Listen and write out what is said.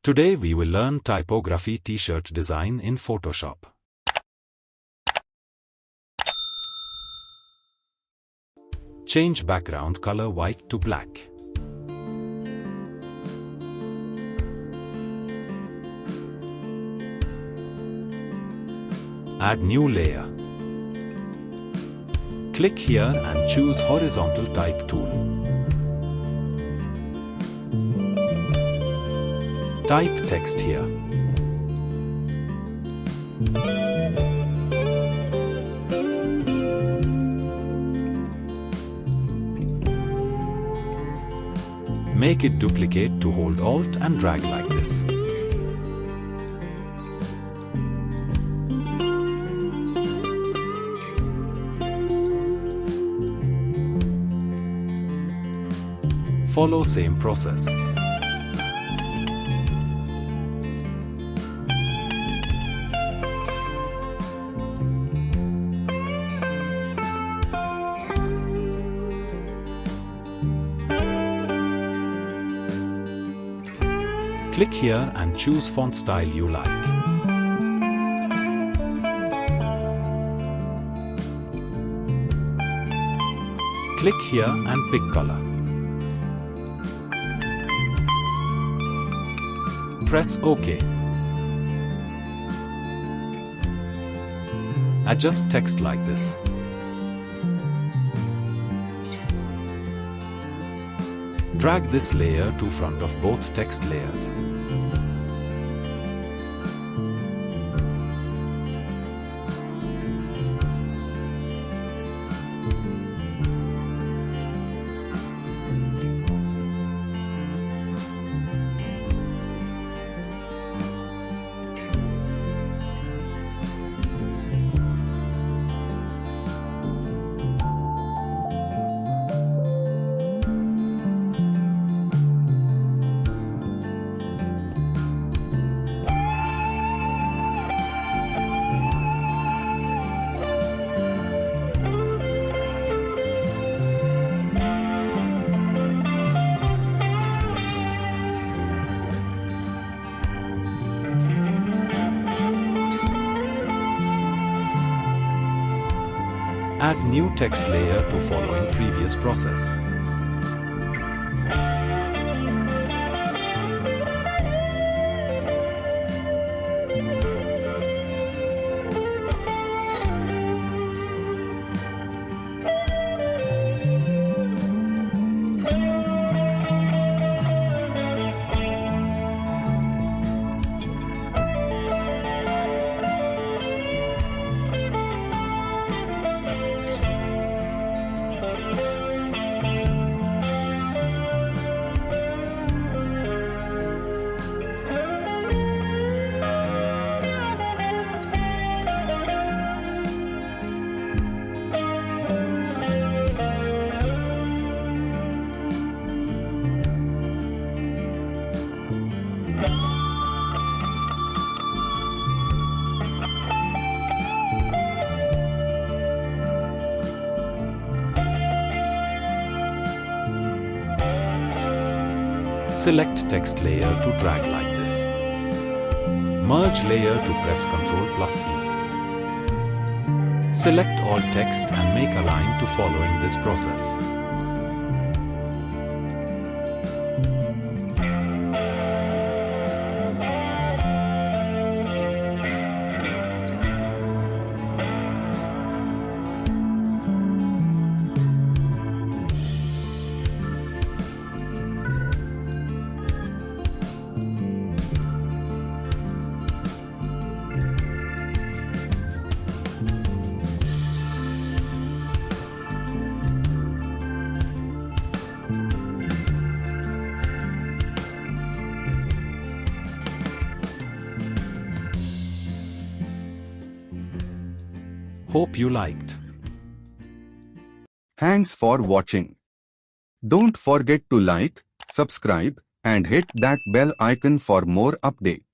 Today we will learn typography t-shirt design in Photoshop. Change background color white to black. Add new layer. Click here and choose horizontal type tool. Type text here. Make it duplicate to hold Alt and drag like this. Follow same process. Click here and choose font style you like. Click here and pick color. Press OK. Adjust text like this. Drag this layer to front of both text layers. Add new text layer to following previous process. Select text layer to drag like this. Merge layer to press Ctrl+E. Select all text and make align to following this process. Hope you liked. Thanks for watching. Don't forget to like, subscribe, and hit that bell icon for more updates.